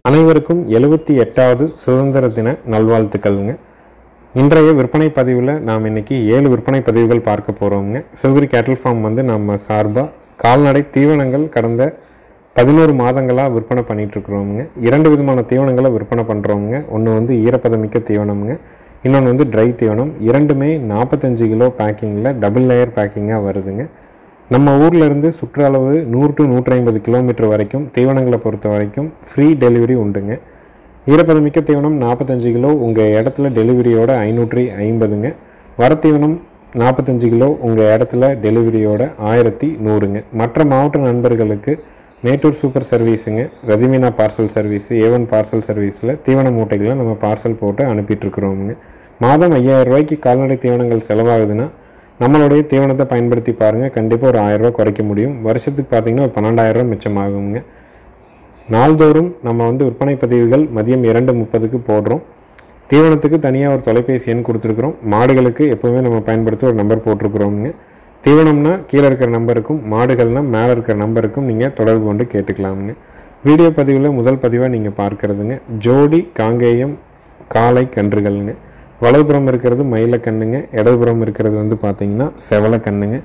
அனைவருக்கும் 78வது சுதந்திர தின நல்வாழ்த்துக்கள்ங்க. இன்றைய விற்பனை பதிவில் நாம் இன்றைக்கி 7 விற்பனை பதிவுகள் பார்க்க போகிறோம்ங்க. சிவகிரி கேட்டில் ஃபார்ம் நம்ம சார்பாக கால்நடை தீவனங்கள் கடந்த 11 மாதங்களாக விற்பனை பண்ணிகிட்ருக்குறோமுங்க. 2 விதமான தீவனங்களை விற்பனை பண்ணுறோமுங்க. ஒன்று ஈரப்பதமிக்க தீவனம்ங்க, இன்னொன்று ட்ரை தீவனம். இரண்டுமே 45 கிலோ பேக்கிங்கில் டபுள் லேயர் பேக்கிங்காக வருதுங்க. நம்ம ஊர்லேருந்து சுற்றளவு 100 to 150 கிலோமீட்டர் வரைக்கும் தீவனங்களை பொறுத்த வரைக்கும் ஃப்ரீ டெலிவரி உண்டுங்க. ஈரப்பதமிக்க தீவனம் 45 கிலோ உங்கள் இடத்துல டெலிவரியோட 550ங்க. வர தீவனம் 45 கிலோ உங்கள் இடத்துல டெலிவரியோட 1100ங்க. மற்ற மாவட்ட நண்பர்களுக்கு மேட்டூர் சூப்பர் சர்வீஸுங்க, Rathimeena parcel service, A1 parcel சர்வீஸில் தீவன மூட்டைகளை நம்ம பார்சல் போட்டு அனுப்பிட்டுருக்குறோமுங்க. மாதம் 5000 ரூபாய்க்கு கால்நடை தீவனங்கள் செலவாகுதுன்னா நம்மளுடைய தீவனத்தை பயன்படுத்தி பாருங்கள். கண்டிப்பாக ஒரு 1000 ரூபா குறைக்க முடியும். வருஷத்துக்கு பார்த்திங்கன்னா ஒரு 12000 ரூபா மிச்சமாகுங்க. நாள்தோறும் நம்ம விற்பனை பதிவுகள் மதியம் 2:30க்கு போடுறோம். தீவனத்துக்கு தனியாக ஒரு தொலைபேசி எண் கொடுத்துருக்குறோம். மாடுகளுக்கு எப்போவுமே நம்ம பயன்படுத்த ஒரு நம்பர் போட்டிருக்கிறோமுங்க. தீவனம்னா கீழே இருக்கிற நம்பருக்கும், மாடுகள்னால் மேலே இருக்கிற நம்பருக்கும் நீங்கள் தொடர்பு கொண்டு கேட்டுக்கலாமுங்க. வீடியோ பதிவில் முதல் பதிவாக நீங்கள் பார்க்குறதுங்க ஜோடி காங்கேயம் காளை கன்றுகள்ங்க. வலதுபுறம் இருக்கிறது மயில கண்ணுங்க, இடதுபுறம் இருக்கிறது பார்த்திங்கன்னா செவலை கண்ணுங்க.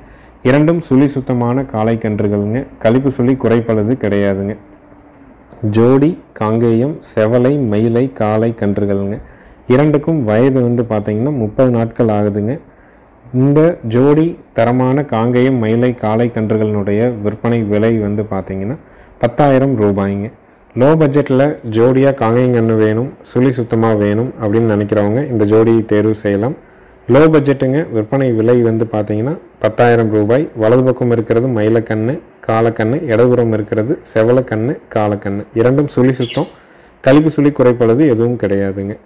இரண்டும் சுழி சுத்தமான காளை கன்றுகள்ங்க. கழிப்பு சுழி குறைப்பளது கிடையாதுங்க. ஜோடி காங்கேயம் செவலை மயிலை காளை கன்றுகள்ங்க. இரண்டுக்கும் வயது பார்த்திங்கன்னா 30 நாட்கள் ஆகுதுங்க. இந்த ஜோடி தரமான காங்கேயம் மயிலை காளை கன்றுகளினுடைய விற்பனை விலை பார்த்திங்கன்னா 10,000 ரூபாய்ங்க. லோ பட்ஜெட்டில் ஜோடியாக காங்கேயங்கன்று வேணும், சுழி சுத்தமாக வேணும் அப்படின்னு நினைக்கிறவங்க இந்த ஜோடியை தேர்வு செய்யலாம். லோ பட்ஜெட்டுங்க. விற்பனை விலை பார்த்திங்கன்னா 10,000 ரூபாய். வலது பக்கம் இருக்கிறது மயிலக்கண்ணு காலக்கண்ணு, இடதுபுறம் இருக்கிறது செவலக்கண்ணு காலக்கண்ணு. இரண்டும் சுழி சுத்தம், கழிப்பு சுழி குறைப்பளது எதுவும் கிடையாதுங்க.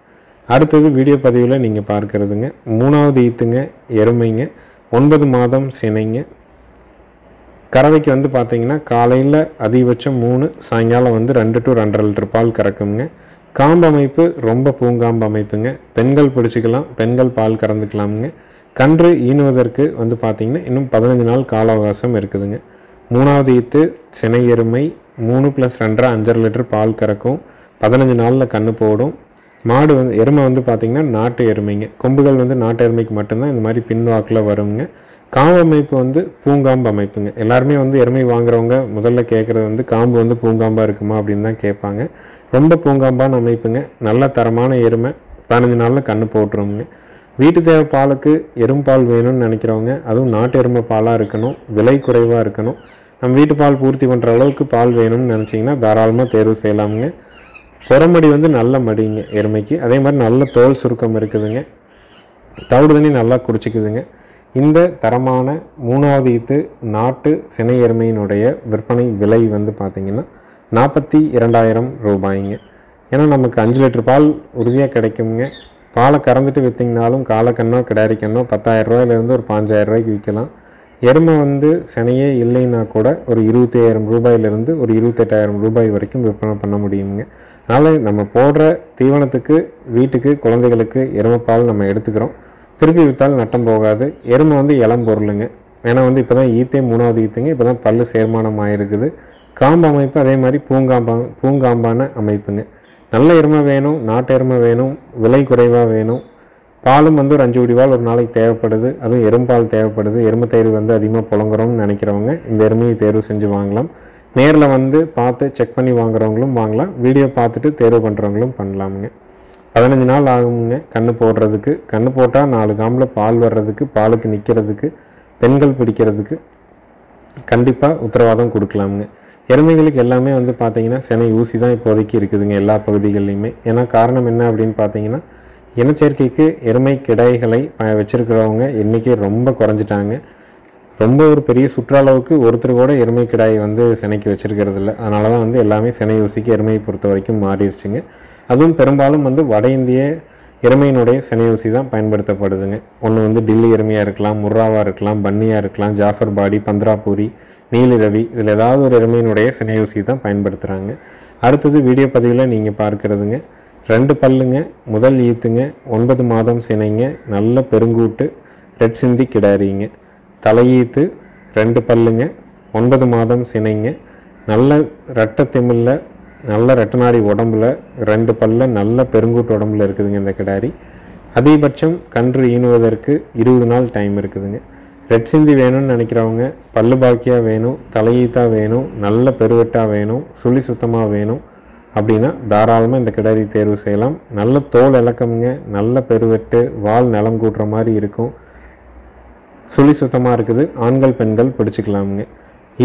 அடுத்தது வீடியோ பதிவில் நீங்கள் பார்க்குறதுங்க 3வது ஈத்துங்க எருமைங்க, 9 மாதம் சினைங்க. கறவைக்கு பார்த்திங்கன்னா காலையில் அதிகபட்சம் 3, சாயங்காலம் 2 to 2.5 லிட்டர் பால் கறக்குங்க. காம்பு அமைப்பு ரொம்ப பூங்காம்பு அமைப்புங்க. பெண்கள் பிடிச்சிக்கலாம், பெண்கள் பால் கறந்துக்கலாமுங்க. கன்று ஈனுவதற்கு பார்த்திங்கன்னா இன்னும் 15 நாள் கால அவகாசம் இருக்குதுங்க. 3வது ஈத்து சினை எருமை 3 + 2.5 5 லிட்டர் பால் கறக்கும். 15 நாளில் கன்று போடும். மாடு எருமை பார்த்திங்கன்னா நாட்டு எருமைங்க. கொம்புகள் நாட்டு எருமைக்கு மட்டும்தான் இந்த மாதிரி பின்வாக்கில் வருங்க. காம்பு அமைப்பு பூங்காம்பு அமைப்புங்க. எல்லாருமே எருமை வாங்குறவங்க முதல்ல கேட்குறது காம்பு பூங்காம்பாக இருக்குமா அப்படின்னு தான் கேட்பாங்க. ரொம்ப பூங்காம்பான அமைப்புங்க. நல்ல தரமான எருமை 15 நாளில் கன்று போட்டுருவோங்க. வீட்டு தேவை பாலுக்கு எரும்பால் வேணும்னு நினைக்கிறவங்க, அதுவும் நாட்டு எருமை பாலாக இருக்கணும், விலை குறைவாக இருக்கணும், நம்ம வீட்டு பால் பூர்த்தி பண்ணுற அளவுக்கு பால் வேணும்னு நினச்சிங்கன்னா தாராளமாக தேர்வு செய்யலாமுங்க. புறமடி நல்ல மடிங்க எருமைக்கு. அதே மாதிரி நல்ல தோல் சுருக்கம் இருக்குதுங்க. தவிடு தண்ணி நல்லா குடிச்சிக்குதுங்க. இந்த தரமான 3வது ஈத்து நாட்டு சினை எருமையினுடைய விற்பனை விலை பார்த்திங்கன்னா 42,000 ரூபாய்ங்க. ஏன்னா நமக்கு 5 லிட்டர் பால் உறுதியாக கிடைக்குங்க. பாலை கறந்துட்டு விற்றிங்கனாலும் காலக்கண்ணோ கிடாரிக்கண்ணோ 10,000 ரூபாயிலேருந்து ஒரு 5,000 ரூபாய்க்கு விற்கலாம். எருமை சினையே இல்லைன்னா கூட ஒரு 25,000 ரூபாயிலிருந்து ஒரு 28,000 ரூபாய் வரைக்கும் விற்பனை பண்ண முடியுங்க. அதனால் நம்ம போடுற தீவனத்துக்கு வீட்டுக்கு குழந்தைகளுக்கு எருமை பால் நம்ம எடுத்துக்கிறோம். திருப்பி விற்றால் நட்டம் போகாது. எருமை இளம் பொருளுங்க. ஏன்னா இப்போ தான் ஈத்தே 3வது ஈத்துங்க. இப்போ தான் பல்லு சேர்மானம் ஆகிருக்குது. காம்பு அமைப்பு அதே மாதிரி பூங்காம்பான அமைப்புங்க. நல்ல எருமை வேணும், நாட்டு எருமை வேணும், விலை குறைவாக வேணும். பாலும் ஒரு 5 குடி பால் ஒரு நாளைக்கு தேவைப்படுது. அதுவும் எரும்பால் தேவைப்படுது. எருமை தயிர் அதிகமாக புழங்குறோம்னு நினைக்கிறவங்க இந்த எருமையை தேர்வு செஞ்சு வாங்கலாம். நேரில் பார்த்து செக் பண்ணி வாங்குறவங்களும் வாங்கலாம். வீடியோ பார்த்துட்டு தேர்வு பண்ணுறவங்களும் பண்ணலாமுங்க. 15 நாள் ஆகுங்க கன்று போடுறதுக்கு. கன்று போட்டால் 4 காம்பில் பால் வர்றதுக்கு, பாலுக்கு நிற்கிறதுக்கு, பெண்கள் பிடிக்கிறதுக்கு கண்டிப்பாக உத்தரவாதம் கொடுக்கலாமுங்க. எருமைகளுக்கு எல்லாமே பார்த்திங்கன்னா சினை ஊசி தான் இப்போதைக்கு இருக்குதுங்க எல்லா பகுதிகள்லையுமே. ஏன்னா காரணம் என்ன அப்படின்னு பார்த்திங்கன்னா இனச்சேர்க்கைக்கு எருமை கிடைகளை வச்சுருக்கிறவங்க எண்ணிக்கை ரொம்ப குறைஞ்சிட்டாங்க. ரொம்ப ஒரு பெரிய சுற்றளவுக்கு ஒருத்தர் கூட எருமை கிடாய் சினைக்கு வச்சுருக்கிறது இல்லை. அதனால தான் எல்லாமே சினை ஊசிக்கு எருமையை பொறுத்த வரைக்கும் மாறிடுச்சுங்க. அதுவும் பெரும்பாலும் வட இந்திய எருமையினுடைய சினை ஊசி தான் பயன்படுத்தப்படுதுங்க. ஒன்று டில்லி எருமையாக இருக்கலாம், முர்ராவாக இருக்கலாம், பன்னியாக இருக்கலாம், ஜாஃபர் பாடி, பந்திராபூரி, நீலி ரவி, இதில் ஏதாவது ஒரு எருமையினுடைய சினை ஊசி தான் பயன்படுத்துகிறாங்க. அடுத்தது வீடியோ பதிவில் நீங்கள் பார்க்குறதுங்க 2 பல்லுங்க, முதல் ஈத்துங்க, 9 மாதம் சினைங்க, நல்ல பெருங்கூட்டு ரெட் சிந்தி கிடாரிங்க. தலையீத்து 2 பல்லுங்க, 9 மாதம் சினைங்க, நல்ல ரெட்டை திமிழில் நல்ல ரெட்டநாடி உடம்புல 2 பல்ல நல்ல பெருங்கூட்டு உடம்புல இருக்குதுங்க இந்த கிடாரி. அதிகபட்சம் கன்று ஈனுவதற்கு 20 நாள் டைம் இருக்குதுங்க. ரெட் சிந்தி வேணும்னு நினைக்கிறவங்க, பல்லு பாக்கியாக வேணும், தலையீத்தா வேணும், நல்ல பெருவெட்டாக வேணும், சுழி சுத்தமாக வேணும் அப்படின்னா தாராளமாக இந்த கிடாரி தேர்வு செய்யலாம். நல்ல தோல் இலக்கமுங்க, நல்ல பெருவெட்டு, வால் நிலம் கூட்டுற மாதிரி இருக்கும், சுழி சுத்தமாக இருக்குது. ஆண்கள் பெண்கள் பிடிச்சிக்கலாமுங்க.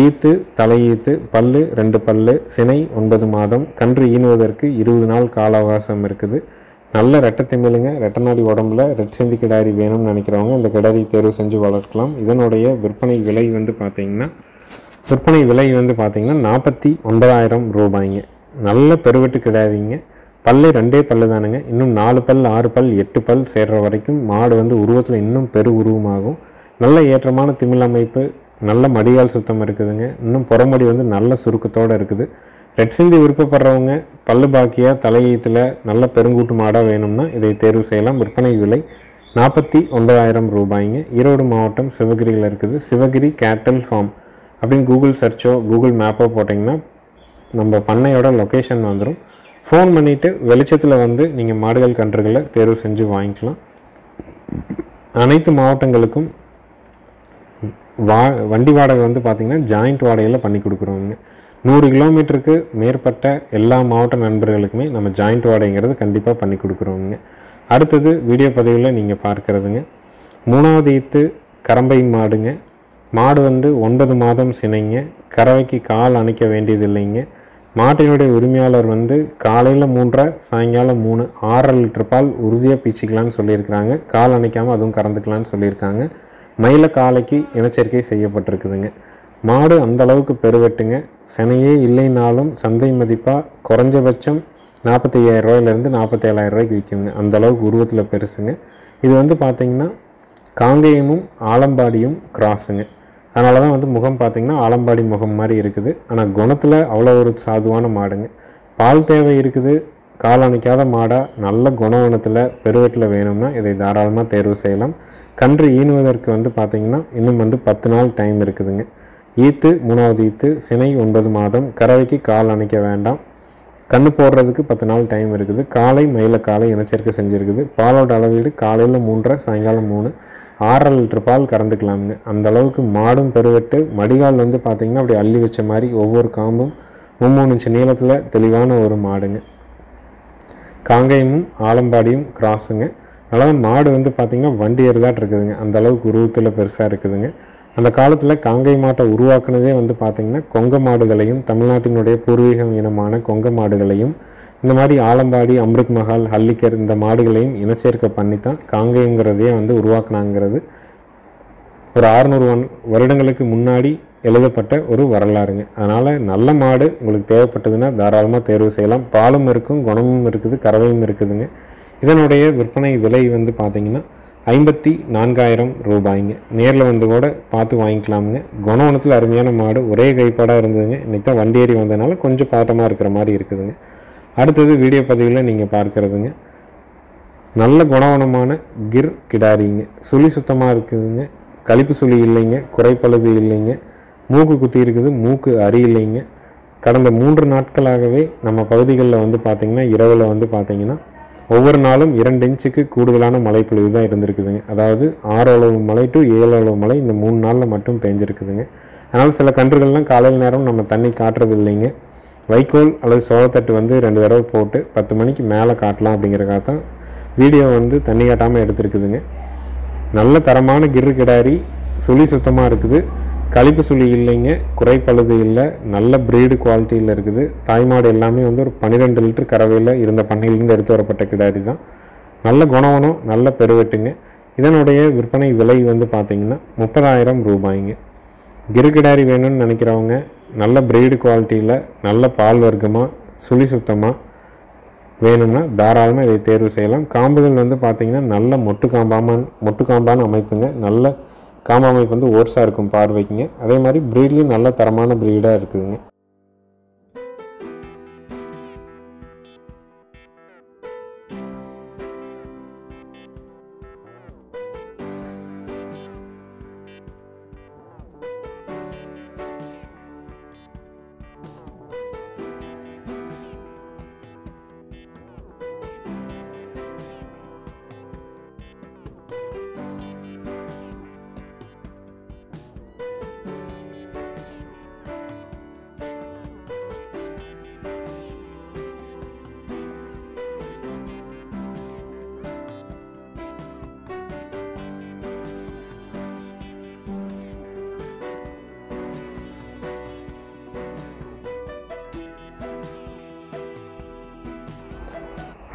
ஈத்து, தலையீத்து, பல்லு 2 பல்லு, சினை 9 மாதம், கன்று ஈனுவதற்கு 20 நாள் கால அவகாசம் இருக்குது. நல்ல ரெட்டத்திமிழுங்க, ரெட்டநாடி உடம்புல ரெட் சிந்தி கிடாரி வேணும்னு நினைக்கிறவங்க இந்த கிடாரி தேர்வு செஞ்சு வளர்க்கலாம். இதனுடைய விற்பனை விலை வந்து பார்த்திங்கன்னா 49,000 ரூபாய்ங்க. நல்ல பெருவெட்டு கிடாரிங்க. பல்லு 2 பல்லு தானுங்க. இன்னும் 4 பல் 6 பல் 8 பல் சேர்ற வரைக்கும் மாடு வந்து உருவத்தில் இன்னும் பெரு உருவமாகும். நல்ல ஏற்றமான திமிழ் அமைப்பு, நல்ல மடிகால் சுத்தம் இருக்குதுங்க. இன்னும் புறமடி வந்து நல்ல சுருக்கத்தோடு இருக்குது. ரெட் சிந்தி விருப்பப்படுறவங்க பல்லு பாக்கியாக தலையீத்தில் நல்ல பெருங்கூட்டு மாடாக வேணும்னா இதை தேர்வு செய்யலாம். விற்பனை விலை 49,000 ரூபாய்ங்க. ஈரோடு மாவட்டம் சிவகிரியில் இருக்குது. சிவகிரி கேட்டல் ஃபார்ம் அப்படின்னு கூகுள் சர்ச்சோ கூகுள் மேப்போ போட்டிங்கன்னா நம்ம பண்ணையோட லொக்கேஷன் வந்துடும். ஃபோன் பண்ணிவிட்டு வெளிச்சத்தில் வந்து நீங்கள் மாடுகள் கன்றுகளை தேர்வு செஞ்சு வாங்கிக்கலாம். அனைத்து மாவட்டங்களுக்கும் வண்டி வாடகை வந்து பார்த்திங்கன்னா ஜாயிண்ட் வாடகையில் பண்ணி கொடுக்குறோங்க. 100 கிலோமீட்டருக்கு மேற்பட்ட எல்லா மாவட்ட நண்பர்களுக்குமே நம்ம ஜாயிண்ட் வாடகைங்கிறது கண்டிப்பாக பண்ணி கொடுக்குறோங்க. அடுத்தது வீடியோ பதிவில் நீங்கள் பார்க்குறதுங்க 3வது ஈத்து கறம்பை மாடுங்க. மாடு வந்து 9 மாதம் சினைங்க. கறவைக்கு கால் அணைக்க வேண்டியது இல்லைங்க. மாட்டினுடைய உரிமையாளர் வந்து காலையில் 3:30 சாயங்காலம் 3 6.5 லிட்டர் பால் உறுதியாக பீச்சிக்கலான்னு சொல்லியிருக்கிறாங்க. கால் அணைக்காமல் அதுவும் கறந்துக்கலான்னு சொல்லியிருக்காங்க. மயில காலைக்கு இனச்சேர்க்கை செய்யப்பட்டிருக்குதுங்க. மாடு அந்த அளவுக்கு பெருவெட்டுங்க. சினையே இல்லைனாலும் சந்தை மதிப்பாக குறைஞ்சபட்சம் 45,000 ரூபாயிலேருந்து 47,000 ரூபாய்க்கு விற்குங்க. அந்த அளவுக்கு உருவத்தில் பெருசுங்க. இது வந்து பார்த்திங்கன்னா காங்கேயமும் ஆலம்பாடியும் கிராஸுங்க. அதனால தான் வந்து முகம் பார்த்திங்கன்னா ஆலம்பாடி முகம் மாதிரி இருக்குது. ஆனால் குணத்தில் அவ்வளோ ஒரு சாதுவான மாடுங்க. பால் தேவை இருக்குது. கால் அணைக்காத மாடாக நல்ல குணவனத்தில் பெருவெட்டில் வேணும்னா இதை தாராளமாக தேர்வு செய்யலாம். கன்று ஈனுவதற்கு வந்து பார்த்திங்கன்னா இன்னும் வந்து 10 நாள் டைம் இருக்குதுங்க. ஈத்து 3வது ஈத்து, சினை 9 மாதம், கறவைக்கு கால் அணைக்க வேண்டாம். கன்று போடுறதுக்கு 10 நாள் டைம் இருக்குது. காலை மயில காலை இனச்சேர்க்கை செஞ்சுருக்குது. பாலோட அளவீடு காலையில் 3:30 சாயங்காலம் 3 6.5 லிட்டர் பால் கறந்துக்கலாமுங்க. அந்த அளவுக்கு மாடும் பெருவெட்டு. மடிகால் வந்து பார்த்திங்கன்னா அப்படி அள்ளி வச்ச மாதிரி ஒவ்வொரு காம்பும் 3 இன்ச்சு நீளத்தில் தெளிவான ஒரு மாடுங்க. காங்கேயமும் ஆலம்பாடியும் கிராஸுங்க. அதனால் மாடு வந்து பார்த்திங்கன்னா வண்டி ஏறுதாட்டு இருக்குதுங்க. அந்த அளவுக்கு உருவத்தில் பெருசாக இருக்குதுங்க. அந்த காலத்தில் காங்கை மாட்டை உருவாக்குனதே வந்து பார்த்திங்கன்னா கொங்க மாடுகளையும் தமிழ்நாட்டினுடைய பூர்வீக இனமான கொங்க மாடுகளையும் இந்த மாதிரி ஆலம்பாடி, அம்ருத் மஹால், ஹல்லிக்கர் இந்த மாடுகளையும் இனச்சேர்க்கை பண்ணி தான் காங்கேயங்கிறதையே வந்து உருவாக்குனாங்கிறது ஒரு 600 வருடங்களுக்கு முன்னாடி எழுதப்பட்ட ஒரு வரலாறுங்க. அதனால் நல்ல மாடு உங்களுக்கு தேவைப்பட்டதுன்னா தாராளமாக தேர்வு செய்யலாம். பாலும் இருக்கும், குணமும் இருக்குது, கறவையும் இருக்குதுங்க. இதனுடைய விற்பனை விலை வந்து பார்த்திங்கன்னா 54,000 ரூபாய்ங்க. நேரில் வந்து கூட பார்த்து வாங்கிக்கலாமுங்க. குணவனத்தில் அருமையான மாடு, ஒரே கைப்பாடாக இருந்ததுங்க. இன்றைக்கி தான் வண்டி ஏறி வந்ததுனால கொஞ்சம் பாட்டமாக இருக்கிற மாதிரி இருக்குதுங்க. அடுத்தது வீடியோ பதிவில் நீங்கள் பார்க்குறதுங்க நல்ல குணவனமான கிர் கிடாரிங்க. சுழி சுத்தமாக இருக்குதுங்க. கழிப்பு சுழி இல்லைங்க, குறைப்பழுது இல்லைங்க, மூக்கு குத்தி இருக்குது, மூக்கு அரி இல்லைங்க. கடந்த 3 நாட்களாகவே நம்ம பகுதிகளில் வந்து பார்த்திங்கன்னா இரவில் வந்து பார்த்திங்கன்னா ஒவ்வொரு நாளும் 2 இன்ச்சுக்கு கூடுதலான மழைப்பொழிவு தான் இருந்திருக்குதுங்க. அதாவது 6 அளவு மழை டு 7 அளவு மழை இந்த 3 நாளில் மட்டும் பெஞ்சிருக்குதுங்க. அதனால் சில கன்றுகள்லாம் காலையில் நேரம் நம்ம தண்ணி காட்டுறது இல்லைங்க. வைக்கோல் அல்லது சோளத்தட்டு வந்து 2 தடவை போட்டு 10 மணிக்கு மேலே காட்டலாம் அப்படிங்கிறக்காக தான் வீடியோ வந்து தண்ணி காட்டாமல் எடுத்துருக்குதுங்க. நல்ல தரமான கிரு கிடாரி, சுழி சுத்தமாக இருக்குது, கழிப்பு சுழி இல்லைங்க, குறைப்பழுது இல்லை, நல்ல ப்ரீடு குவாலிட்டியில் இருக்குது. தாய்மாடு எல்லாமே வந்து ஒரு 12 லிட்டர் கறவையில் இருந்த பண்ணையிலேருந்து எடுத்து வரப்பட்ட கிடாரி தான். நல்ல குணவனம், நல்ல பெருவெட்டுங்க. இதனுடைய விற்பனை விலை வந்து பார்த்திங்கன்னா 30,000 ரூபாய்ங்க. கிரு கிடாரி வேணும்னு நினைக்கிறவங்க நல்ல ப்ரீடு குவாலிட்டியில் நல்ல பால் வர்க்கமாக சுழி சுத்தமாக வேணும்னா தாராளமாக இதை தேர்வு செய்யலாம். காம்புகள் வந்து பார்த்திங்கன்னா நல்ல மொட்டு காம்பான அமைப்புங்க. நல்ல காம்பு அமைப்பு வந்து ஓர்ஸாக இருக்கும் பார்வைக்குங்க. அதே மாதிரி ப்ரீட்லேயும் நல்ல தரமான ப்ரீடாக இருக்குதுங்க.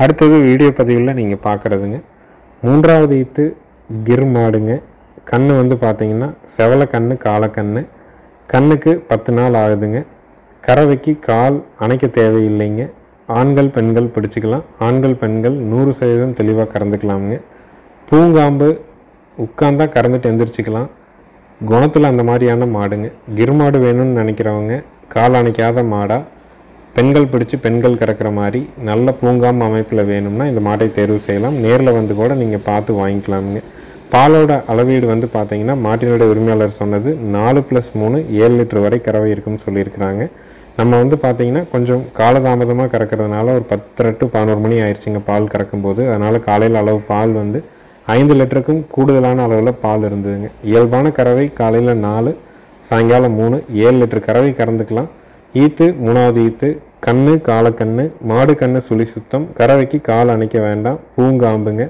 அடுத்தது வீடியோ பதிவில் நீங்கள் பார்க்குறதுங்க 3வது ஈத்து கிர் மாடுங்க. கன்று வந்து பார்த்தீங்கன்னா செவலை கன்று, காலக்கன்று. கண்ணுக்கு 10 நாள் ஆகுதுங்க. கறவைக்கு கால் அணைக்க தேவையில்லைங்க. ஆண்கள் பெண்கள் பிடிச்சிக்கலாம். ஆண்கள் பெண்கள் 100% தெளிவாக கறந்துக்கலாமுங்க. பூங்காம்பு உட்காந்தா கறந்துட்டு எந்திரிச்சிக்கலாம். குணத்தில் அந்த மாதிரியான மாடுங்க. கிர் மாடு வேணும்னு நினைக்கிறவங்க கால் அணைக்காத மாடாக பெண்கள் பிடிச்சி பெண்கள் கறக்கிற மாதிரி நல்ல பூங்காம்பு அமைப்பில் வேணும்னா இந்த மாட்டை தேர்வு செய்யலாம். நேரில் வந்து கூட நீங்கள் பார்த்து வாங்கிக்கலாமுங்க. பாலோட அளவீடு வந்து பார்த்தீங்கன்னா மாட்டினோட உரிமையாளர் சொன்னது 4+3 7 லிட்டர் வரை கறவை இருக்குன்னு சொல்லியிருக்கிறாங்க. நம்ம வந்து பார்த்தீங்கன்னா கொஞ்சம் காலதாமதமாக கறக்கிறதுனால ஒரு 10 to 11 மணி ஆயிடுச்சுங்க பால் கறக்கும்போது. அதனால் காலையில் அளவு பால் வந்து 5 லிட்டருக்கும் கூடுதலான அளவில் பால் இருந்ததுங்க. இயல்பான கறவை காலையில் 4, சாயங்காலம் 3, 7 லிட்டர் கறவை கறந்துக்கலாம். ஈத்து 3வது ஈத்து கண்ணு காலக்கண்ணு, மாடு கண்ணு சுழி சுத்தம். கறவைக்கு கால் அணைக்க வேண்டாம். பூங்காம்புங்க.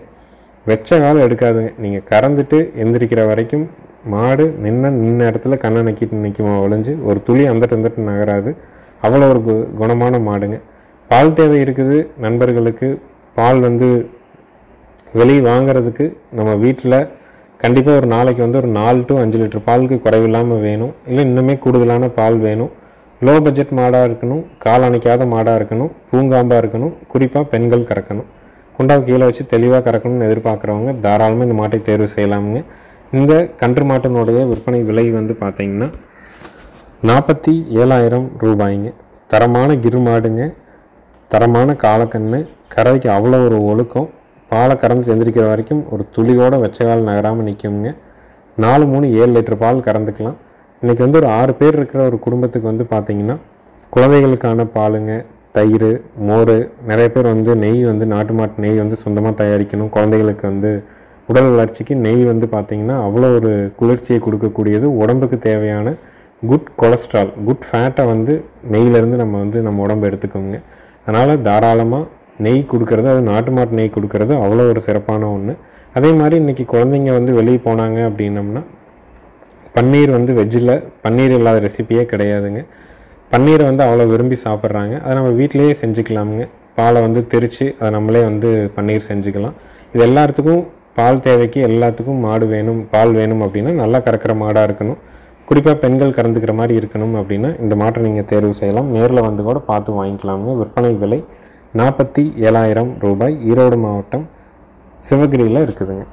வெச்ச காலம் எடுக்காதுங்க. நீங்கள் கறந்துட்டு எந்திரிக்கிற வரைக்கும் மாடு நின்ன இடத்துல கண்ணை நக்கிட்டு நிற்குமா ஒழிஞ்சு ஒரு துளி அந்தட்டு நகராது. அவ்வளோ ஒரு குணமான மாடுங்க. பால் தேவை இருக்குது நண்பர்களுக்கு. பால் வந்து வெளியே வாங்கிறதுக்கு நம்ம வீட்டில் கண்டிப்பாக ஒரு நாளைக்கு வந்து ஒரு 4 to 5 லிட்டர் பாலுக்கு குறைவில்லாமல் வேணும். இல்லை இன்னுமே கூடுதலான பால் வேணும். லோ பட்ஜெட் மாடாக இருக்கணும். கால் அணைக்காத மாடாக இருக்கணும். பூங்காம்பாக இருக்கணும். குறிப்பாக பெண்கள் கறக்கணும். குண்டாவை கீழே வச்சு தெளிவாக கறக்கணும்னு எதிர்பார்க்குறவங்க தாராளமாக இந்த மாட்டை தேர்வு செய்யலாமுங்க. இந்த கன்று மாட்டினுடைய விற்பனை விலை வந்து பார்த்திங்கன்னா 47,000 ரூபாய்ங்க. தரமான கிர் மாடுங்க. தரமான காலக்கண்ணு. கறவைக்கு அவ்வளோ ஒரு ஒழுக்கம். பாலை கறந்துட்டு எந்திரிக்கிற வரைக்கும் ஒரு துளியோடு வெச்ச கால் நகராமல் நிற்குங்க. 4, 3, 7 லிட்டர் பால் கறந்துக்கலாம். இன்றைக்கி வந்து ஒரு 6 பேர் இருக்கிற ஒரு குடும்பத்துக்கு வந்து பார்த்திங்கன்னா குழந்தைகளுக்கான பாலுங்க, தயிர், மோர், நிறைய பேர் வந்து நெய் வந்து நாட்டு மாட்டு நெய் வந்து சொந்தமாக தயாரிக்கணும். குழந்தைகளுக்கு வந்து உடல் வளர்ச்சிக்கு நெய் வந்து பார்த்திங்கன்னா அவ்வளோ ஒரு குளிர்ச்சியை கொடுக்கக்கூடியது. உடம்புக்கு தேவையான குட் கொலஸ்ட்ரால், குட் ஃபேட்டை வந்து நெய்யிலேருந்து நம்ம உடம்பு எடுத்துக்கோங்க. அதனால் தாராளமாக நெய் கொடுக்கறது, அது நாட்டு மாட்டு நெய் கொடுக்கறது அவ்வளோ ஒரு சிறப்பான ஒன்று. அதே மாதிரி இன்றைக்கி குழந்தைங்க வந்து வெளியே போனாங்க அப்படின்னம்னா பன்னீர் வந்து வெஜ்ஜில் பன்னீர் இல்லாத ரெசிப்பியே கிடையாதுங்க. பன்னீரை வந்து அவ்வளோ விரும்பி சாப்பிட்றாங்க. அதை நம்ம வீட்டிலையே செஞ்சுக்கலாமுங்க. பாலை வந்து திரித்து அதை நம்மளே வந்து பன்னீர் செஞ்சுக்கலாம். இது எல்லாத்துக்கும் பால் தேவைக்கு எல்லாத்துக்கும் மாடு வேணும், பால் வேணும் அப்படின்னா நல்லா கறக்கிற மாடாக இருக்கணும். குறிப்பாக பெண்கள் கறந்துக்கிற மாதிரி இருக்கணும் அப்படின்னா இந்த மாட்டை நீங்கள் தேர்வு செய்யலாம். நேரில் வந்து கூட பார்த்து வாங்கிக்கலாமுங்க. விற்பனை விலை 47,000 ரூபாய். ஈரோடு மாவட்டம் சிவகிரியில் இருக்குதுங்க.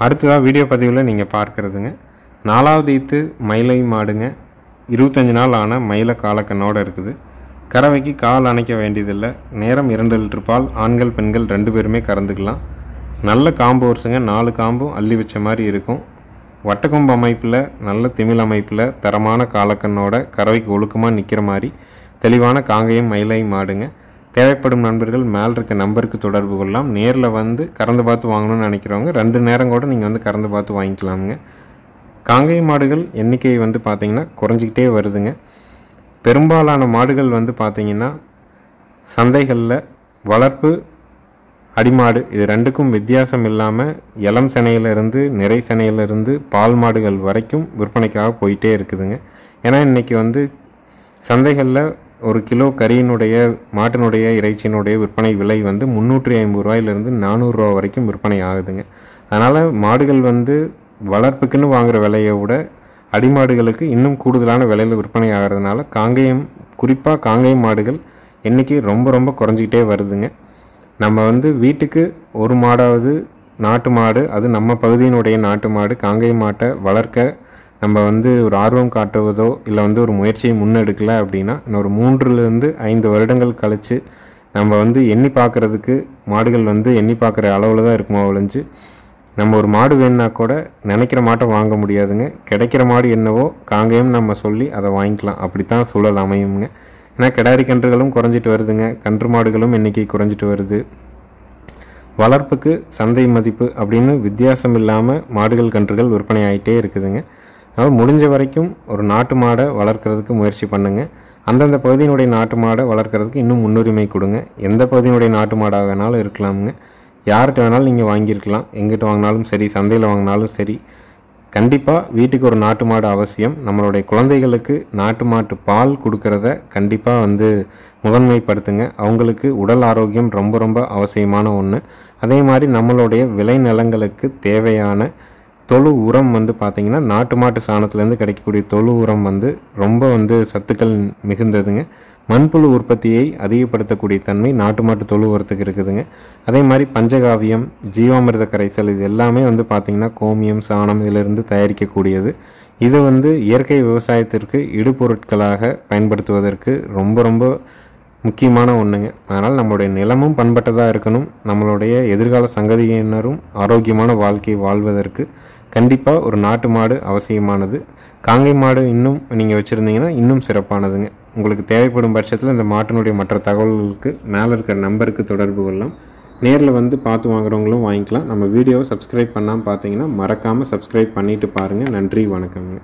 அடுத்ததாக வீடியோ பதிவில் நீங்கள் பார்க்குறதுங்க 4வது ஈத்து மயிலை மாடுங்க. 25 நாள் ஆன மயில காலக்கண்ணோடு இருக்குது. கறவைக்கு கால் அணைக்க வேண்டியதில்லை. நேரம் 2 லிட்டர் பால். ஆண்கள் பெண்கள் 2 பேருமே கறந்துக்கலாம். நல்ல காம்பு வருஷங்க. 4 காம்பும் அள்ளி வச்ச மாதிரி இருக்கும். வட்டக்கொம்பு அமைப்பில் நல்ல திமிழ் அமைப்பில் தரமான காலக்கண்ணோட கறவைக்கு ஒழுக்கமாக நிற்கிற மாதிரி தெளிவான காங்கேயம் மயிலை மாடுங்க. தேவைப்படும் நண்பர்கள் மேல் இருக்க நம்பருக்கு தொடர்பு கொள்ளலாம். நேரில் வந்து கறந்து பார்த்து வாங்கணும்னு நினைக்கிறவங்க 2 நேரம் கூட நீங்கள் வந்து கறந்து பார்த்து வாங்கிக்கலாமுங்க. காங்கேயம் மாடுகள் எண்ணிக்கை வந்து பார்த்திங்கன்னா குறைஞ்சிக்கிட்டே வருதுங்க. பெரும்பாலான மாடுகள் வந்து பார்த்திங்கன்னா சந்தைகளில் வளர்ப்பு அடிமாடு இது 2க்கும் வித்தியாசம் இல்லாமல் இளம் செனையிலிருந்து நிறை செனையிலிருந்து பால் மாடுகள் வரைக்கும் விற்பனைக்காக போயிட்டே இருக்குதுங்க. ஏன்னா இன்றைக்கி வந்து சந்தைகளில் ஒரு கிலோ கறியினுடைய மாட்டினுடைய இறைச்சியினுடைய விற்பனை விலை வந்து 350 ரூபாயிலிருந்து 400 ரூபா வரைக்கும் விற்பனை ஆகுதுங்க. அதனால் மாடுகள் வந்து வளர்ப்புக்குன்னு வாங்குகிற விலையை விட அடிமாடுகளுக்கு இன்னும் கூடுதலான விலையில் விற்பனை ஆகிறதுனால காங்கேயம் குறிப்பாக காங்கேயம் மாடுகள் எண்ணிக்கை ரொம்ப குறைஞ்சிக்கிட்டே வருதுங்க. நம்ம வந்து வீட்டுக்கு ஒரு மாடாவது நாட்டு மாடு, அது நம்ம பகுதியினுடைய நாட்டு மாடு காங்கேயம் மாட்டை வளர்க்க நம்ம வந்து ஒரு ஆர்வம் காட்டுவதோ இல்லை வந்து ஒரு முயற்சியை முன்னெடுக்கலை அப்படின்னா இன்னொரு 3லிருந்து 5 வருடங்கள் கழித்து நம்ம வந்து எண்ணி பார்க்குறதுக்கு மாடுகள் வந்து எண்ணி பார்க்குற அளவில் தான் இருக்குமா ஒழிஞ்சு நம்ம ஒரு மாடு வேணுன்னா கூட நினைக்கிற மாட்டை வாங்க முடியாதுங்க. கிடைக்கிற மாடு என்னவோ காங்கேயம் நம்ம சொல்லி அதை வாங்கிக்கலாம். அப்படித்தான் சூழல் அமையுங்க. ஏன்னா கிடாரி கன்றுகளும் குறைஞ்சிட்டு வருதுங்க. கன்று மாடுகளும் எண்ணிக்கை குறைஞ்சிட்டு வருது. வளர்ப்புக்கு சந்தை மதிப்பு அப்படின்னு வித்தியாசம் இல்லாமல் மாடுகள் கன்றுகள் விற்பனை ஆகிட்டே இருக்குதுங்க. அதனால் முடிஞ்ச வரைக்கும் ஒரு நாட்டு மாடை வளர்க்குறதுக்கு முயற்சி பண்ணுங்கள். அந்தந்த பகுதியினுடைய நாட்டு மாடை வளர்க்குறதுக்கு இன்னும் முன்னுரிமை கொடுங்க. எந்த பகுதியினுடைய நாட்டு மாடாக வேணாலும் இருக்கலாமுங்க. யார்கிட்ட வேணாலும் நீங்கள் வாங்கியிருக்கலாம். எங்கிட்ட வாங்கினாலும் சரி, சந்தையில் வாங்கினாலும் சரி, கண்டிப்பாக வீட்டுக்கு ஒரு நாட்டு மாடு அவசியம். நம்மளுடைய குழந்தைகளுக்கு நாட்டு மாட்டு பால் கொடுக்கறத கண்டிப்பாக வந்து முதன்மைப்படுத்துங்க. அவங்களுக்கு உடல் ஆரோக்கியம் ரொம்ப அவசியமான ஒன்று. அதே மாதிரி நம்மளுடைய விளைநிலங்களுக்கு தேவையான தொழு உரம் வந்து பார்த்திங்கன்னா நாட்டு மாட்டு சாணத்துலேருந்து கிடைக்கக்கூடிய தொழு உரம் வந்து ரொம்ப வந்து சத்துக்கள் மிகுந்ததுங்க. மண்புழு உற்பத்தியை அதிகப்படுத்தக்கூடிய தன்மை நாட்டு மாட்டு தொழு உரத்துக்கு இருக்குதுங்க. அதே மாதிரி பஞ்சகாவியம், ஜீவாமிர்த கரைசல் இது எல்லாமே வந்து பார்த்திங்கன்னா கோமியம், சாணம் இதிலிருந்து தயாரிக்கக்கூடியது. இது வந்து இயற்கை விவசாயத்திற்கு இடுபொருட்களாக பயன்படுத்துவதற்கு ரொம்ப முக்கியமான ஒன்றுங்க. அதனால் நம்மளுடைய நிலமும் பண்பட்டதாக இருக்கணும். நம்மளுடைய எதிர்கால சங்கதியினரும் ஆரோக்கியமான வாழ்க்கை வாழ்வதற்கு கண்டிப்பாக ஒரு நாட்டு மாடு அவசியமானது. காங்கேயம் மாடு இன்னும் நீங்கள் வச்சுருந்தீங்கன்னா இன்னும் சிறப்பானதுங்க. உங்களுக்கு தேவைப்படும் பட்சத்தில் இந்த மாட்டினுடைய மற்ற தகவல்களுக்கு மேலே இருக்கிற நம்பருக்கு தொடர்பு கொள்ளலாம். நேரில் வந்து பார்த்து வாங்குறவங்களும் வாங்கிக்கலாம். நம்ம வீடியோவை சப்ஸ்கிரைப் பண்ணாமல் பார்த்தீங்கன்னா மறக்காமல் சப்ஸ்கிரைப் பண்ணிவிட்டு பாருங்கள். நன்றி, வணக்கங்க.